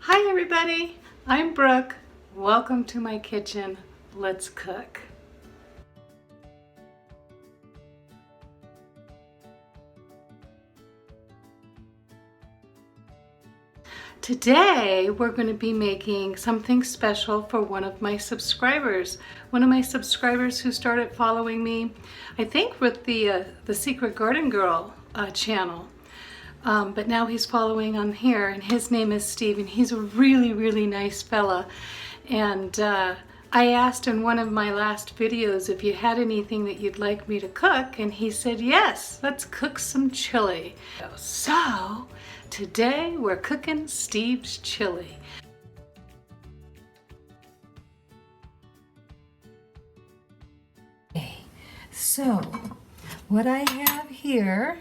Hi everybody, I'm Brooke. Welcome to my kitchen. Let's cook. Today we're going to be making something special for one of my subscribers. One of my subscribers who started following me, I think with the Secret Garden Girl channel. But now he's following on here, and his name is Steve, and he's a really nice fella. And I asked in one of my last videos if you had anything that you'd like me to cook, and he said yes, let's cook some chili. So today we're cooking Steve's chili. Okay, so what I have here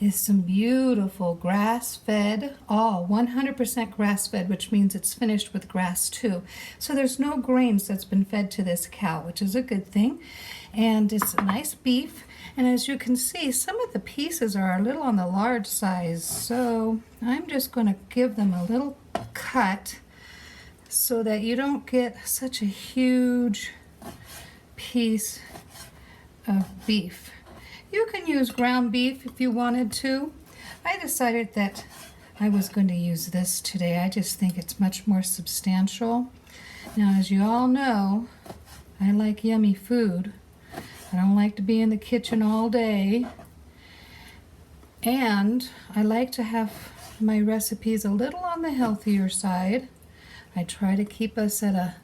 is some beautiful grass-fed, all 100% grass-fed, which means it's finished with grass too. So there's no grains that's been fed to this cow, which is a good thing. And it's a nice beef. And as you can see, some of the pieces are a little on the large size. So I'm just going to give them a little cut so that you don't get such a huge piece of beef. You can use ground beef if you wanted to. I decided that I was going to use this today. I just think it's much more substantial. Now, as you all know, I like yummy food. I don't like to be in the kitchen all day. And I like to have my recipes a little on the healthier side. I try to keep us at a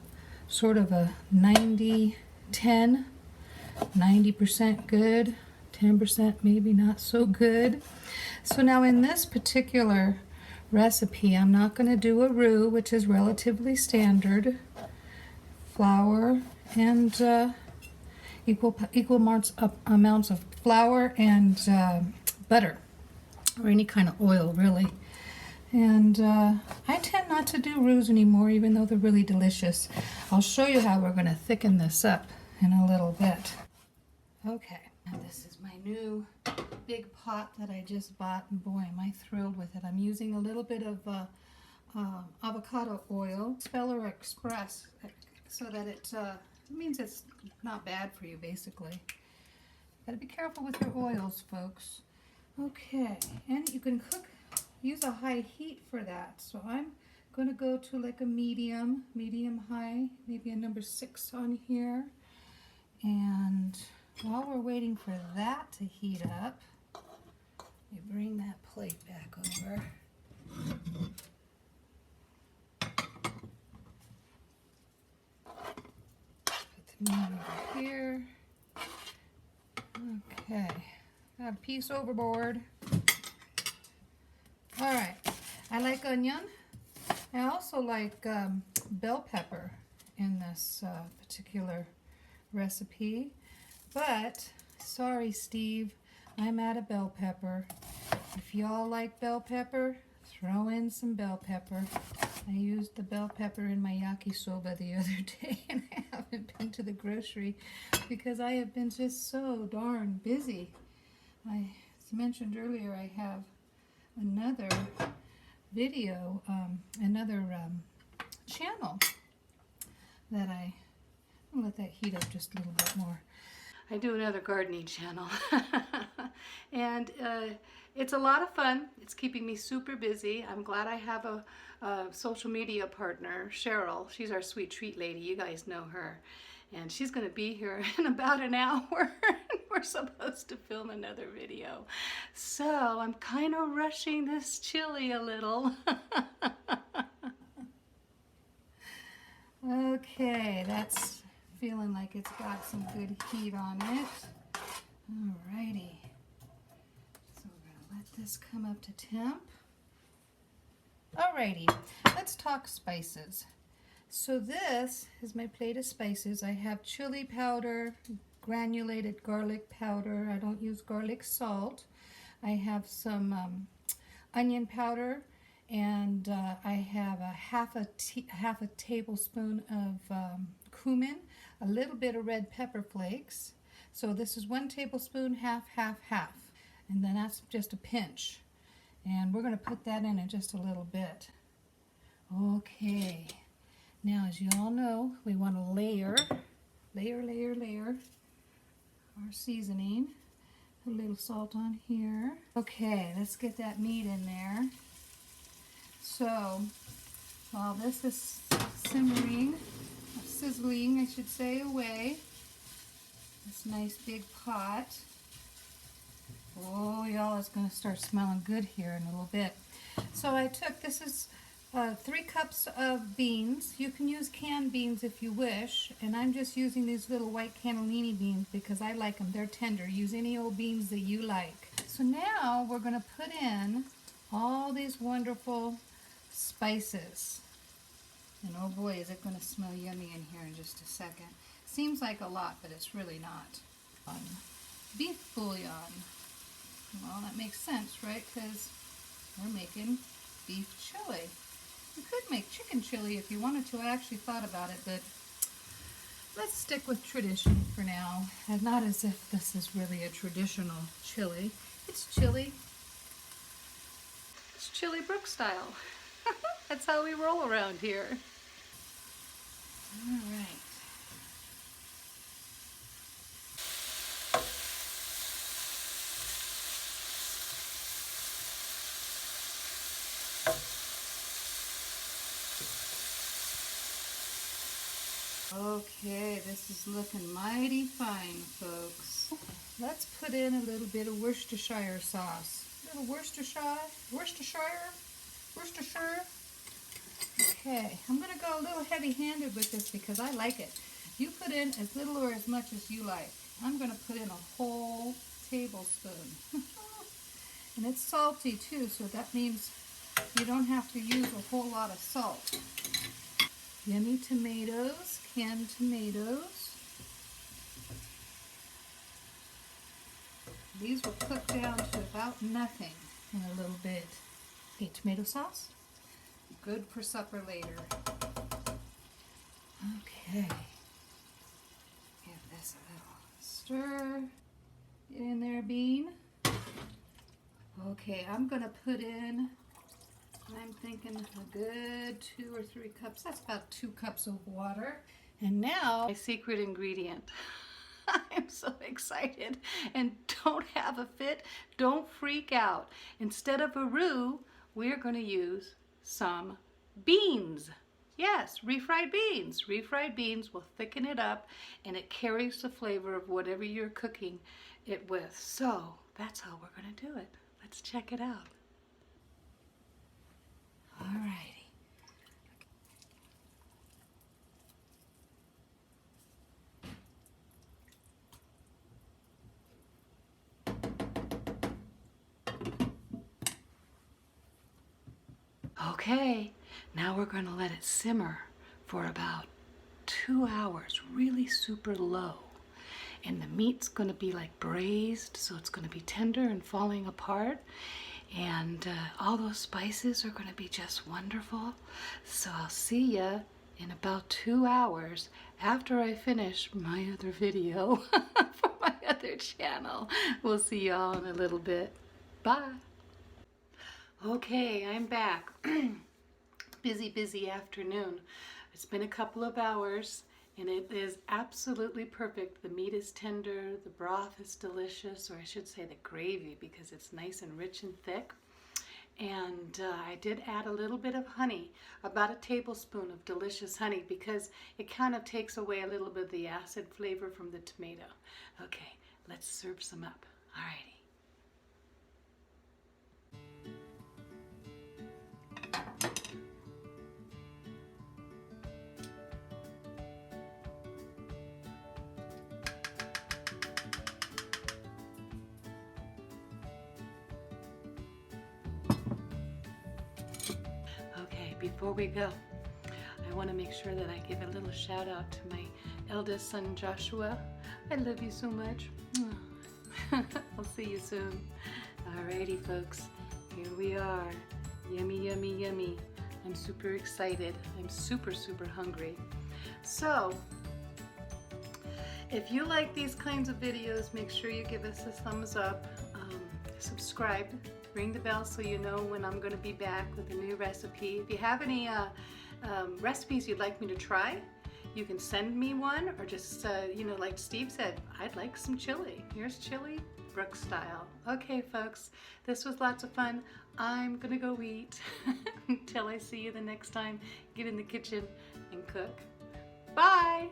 sort of a 90-10, 90% good, 10% maybe not so good. So now in this particular recipe, I'm not going to do a roux, which is relatively standard. Flour and equal amounts of flour and butter, or any kind of oil really. And I tend not to do roux anymore, even though they're really delicious. I'll show you how we're going to thicken this up in a little bit. Okay. Now this is my new big pot that I just bought, and boy am I thrilled with it. I'm using a little bit of avocado oil, Speller Express, so that it means it's not bad for you basically. Gotta be careful with your oils, folks. Okay, and you can use a high heat for that. So I'm gonna go to like a medium high, maybe a number 6 on here. And while we're waiting for that to heat up, you bring that plate back over. Put the meat over here. Okay, got a piece overboard. All right, I like onion. I also like bell pepper in this particular recipe. But, sorry Steve, I'm out of bell pepper. If y'all like bell pepper, throw in some bell pepper. I used the bell pepper in my yakisoba the other day, and I haven't been to the grocery because I have been just so darn busy. As mentioned earlier, I have another video, another channel that I'll let that heat up just a little bit more. I do another gardening channel and it's a lot of fun. It's keeping me super busy. I'm glad I have a social media partner, Cheryl. She's our sweet treat lady. You guys know her. And she's going to be here in about an hour. We're supposed to film another video. So I'm kind of rushing this chili a little. Okay, that's feeling like it's got some good heat on it. Alrighty. So we're going to let this come up to temp. Alrighty, let's talk spices. So this is my plate of spices. I have chili powder, granulated garlic powder. I don't use garlic salt. I have some onion powder, and I have a half a tablespoon of cumin, a little bit of red pepper flakes. So this is 1 tablespoon, half, and then that's just a pinch. And we're going to put that in just a little bit. Okay, now as you all know, we want to layer our seasoning. A little salt on here. Okay, let's get that meat in there. So, while this is sizzling, I should say, away, this nice big pot. Oh, y'all, it's going to start smelling good here in a little bit. So this is 3 cups of beans. You can use canned beans if you wish, and I'm just using these little white cannellini beans because I like them. They're tender. Use any old beans that you like. So now we're going to put in all these wonderful spices. And oh boy, is it going to smell yummy in here in just a second. Seems like a lot, but it's really not. Beef bouillon. Well, that makes sense, right? Because we're making beef chili. You could make chicken chili if you wanted to. I actually thought about it, but let's stick with tradition for now. And not as if this is really a traditional chili. It's chili. It's chili Brooke style. That's how we roll around here. All right. Okay, this is looking mighty fine, folks. Let's put in a little bit of Worcestershire sauce. A little Worcestershire. Okay, I'm going to go a little heavy-handed with this because I like it. You put in as little or as much as you like. I'm going to put in a whole tablespoon. And it's salty too, so that means you don't have to use a whole lot of salt. Yummy tomatoes, canned tomatoes. These will cook down to about nothing in a little bit. Okay, tomato sauce. Good for supper later. Okay. Give this a little stir. Get in there, bean. Okay, I'm going to put in, I'm thinking a good 2 or 3 cups. That's about 2 cups of water. And now, my secret ingredient. I'm so excited. And don't have a fit. Don't freak out. Instead of a roux, we're going to use some beans. Yes, refried beans. Refried beans will thicken it up and it carries the flavor of whatever you're cooking it with. So that's how we're going to do it. Let's check it out. Alrighty. Okay, now we're going to let it simmer for about 2 hours, really super low. And the meat's going to be like braised, so it's going to be tender and falling apart. And all those spices are going to be just wonderful. So I'll see ya in about 2 hours after I finish my other video for my other channel. We'll see y'all in a little bit. Bye. Okay, I'm back. Busy afternoon. It's been a couple of hours and it is absolutely perfect. The meat is tender, the broth is delicious, or I should say the gravy, because it's nice and rich and thick. And I did add a little bit of honey, about a tablespoon of delicious honey, because it kind of takes away a little bit of the acid flavor from the tomato. Okay, let's serve some up. Alrighty. Before we go, I want to make sure that I give a little shout out to my eldest son Joshua. I love you so much. I'll see you soon. Alrighty folks, here we are. Yummy, yummy, yummy. I'm super excited. I'm super hungry. So, if you like these kinds of videos, make sure you give us a thumbs up, subscribe, ring the bell so you know when I'm going to be back with a new recipe. If you have any recipes you'd like me to try, you can send me one, or just, you know, like Steve said, I'd like some chili. Here's chili, Brooke style. Okay, folks, this was lots of fun. I'm gonna go eat until I see you the next time. Get in the kitchen and cook. Bye!